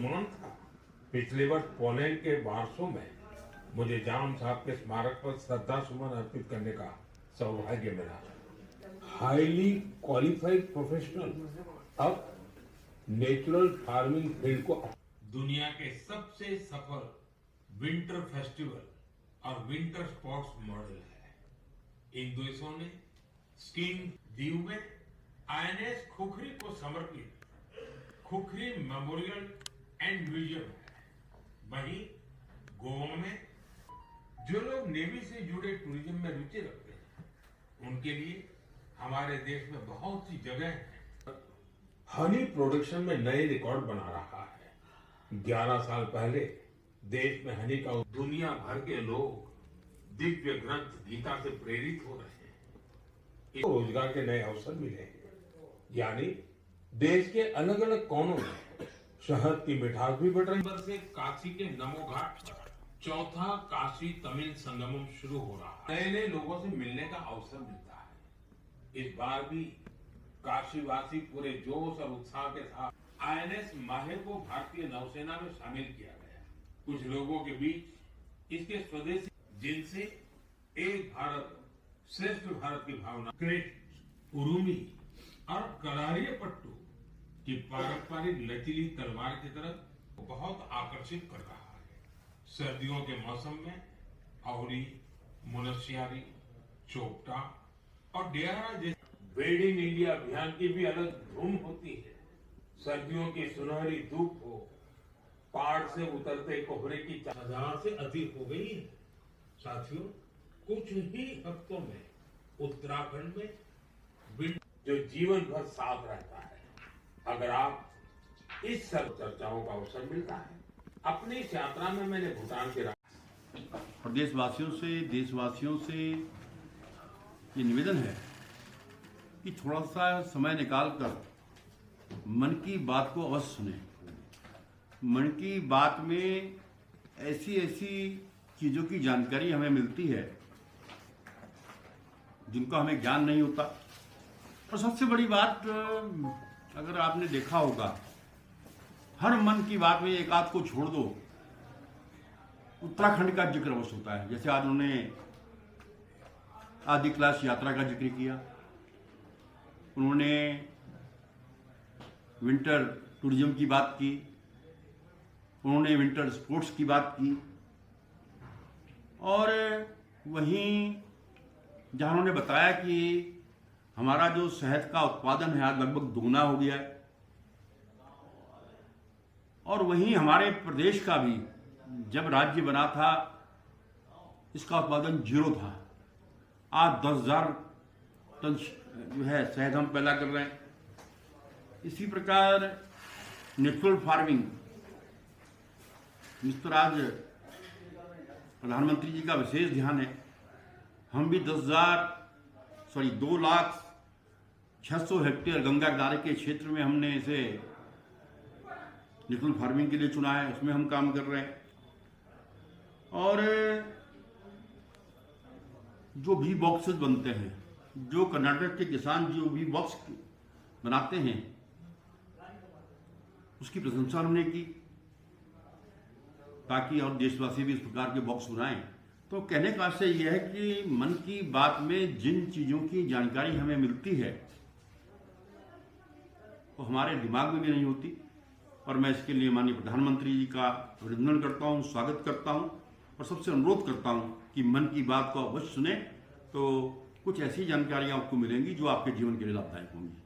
सम्मान था। पिछले वर्ष पोलैंड के वार्सो में मुझे जाम साहब के स्मारक पर श्रद्धा सुमन अर्पित करने का सौभाग्य मिला। हाईली क्वालिफाइड प्रोफेशनल अब नेचुरल फार्मिंग फील्ड को दुनिया के सबसे सफल विंटर फेस्टिवल और विंटर स्पोर्ट्स मॉडल है। इन देशों ने स्कीइंग दीव में आईएनएस खुखरी को समर्पित खुखरी मेमोरियल एंड म्यूजियम है। वहीं गोवा में जो लोग नेवी से जुड़े टूरिज्म में रुचि रखते हैं, उनके लिए हमारे देश में बहुत सी जगह है। हनी प्रोडक्शन में नए रिकॉर्ड बना रहा है। 11 साल पहले देश में हनी का दुनिया भर के लोग दिव्य ग्रंथ गीता से प्रेरित हो रहे हैं। रोजगार के नए अवसर मिले हैं, यानी देश के अलग अलग कोनों में शहद की मिठास भी बढ़ रही है। से काशी के नमो घाट चौथा काशी तमिल संगमम शुरू हो रहा है। नए नए लोगों से मिलने का अवसर मिलता है। इस बार भी काशीवासी पूरे जोश और उत्साह के साथ आईएनएस माहे को भारतीय नौसेना में शामिल किया गया। कुछ लोगों के बीच इसके स्वदेशी जिनसे एक भारत श्रेष्ठ भारत की भावना क्रेट उरुमी और कलारियापट्टू की पारंपरिक लचीली तलवार की तरफ बहुत आकर्षित कर रहा है। सर्दियों के मौसम में अहुरी, मुनस्यारी, चोपटा और डेरा जैसे वेड इन इंडिया अभियान की भी अलग धूम होती है। सर्दियों की सुनहरी धूप हो, पहाड़ से उतरते कोहरे की 1000 से अधिक हो गई है। साथियों, कुछ ही हफ्तों में उत्तराखंड में जो जीवन भर साथ रहता है। अगर आप इस सब चर्चाओं का अवसर मिलता है, अपनी इस यात्रा में मैंने भूटान के देशवासियों से ये निवेदन है कि थोड़ा सा समय निकालकर मन की बात को अवश्य सुने। मन की बात में ऐसी चीजों की जानकारी हमें मिलती है जिनका हमें ज्ञान नहीं होता। और सबसे बड़ी बात, अगर आपने देखा होगा, हर मन की बात में एक आध को छोड़ दो, उत्तराखंड का जिक्र अवश्य होता है। जैसे आज उन्होंने आदि क्लास यात्रा का जिक्र किया, उन्होंने विंटर टूरिज्म की बात की, उन्होंने विंटर स्पोर्ट्स की बात की, और वहीं जहां उन्होंने बताया कि हमारा जो शहद का उत्पादन है आज लगभग दोगुना हो गया है, और वहीं हमारे प्रदेश का भी जब राज्य बना था इसका उत्पादन 0 था। आज 10,000 टन जो है शहद हम पैदा कर रहे हैं। इसी प्रकार नेचुरल फार्मिंग इस पर आज प्रधानमंत्री जी का विशेष ध्यान है। हम भी 2,06,000 हेक्टेयर गंगा किनारे के क्षेत्र में हमने इसे नेचुरल फार्मिंग के लिए चुना है, उसमें हम काम कर रहे हैं। और जो भी बॉक्सेस बनते हैं, जो कर्नाटक के किसान जो भी बॉक्स बनाते हैं, उसकी प्रशंसा हमने की ताकि और देशवासी भी इस प्रकार के बॉक्स बनाएं। तो कहने का आशय यह है कि मन की बात में जिन चीजों की जानकारी हमें मिलती है वो हमारे दिमाग में भी नहीं होती, और मैं इसके लिए माननीय प्रधानमंत्री जी का अभिनंदन करता हूं, स्वागत करता हूं, और सबसे अनुरोध करता हूं कि मन की बात को अवश्य सुने, तो कुछ ऐसी जानकारियां आपको मिलेंगी जो आपके जीवन के लिए लाभदायक होंगी।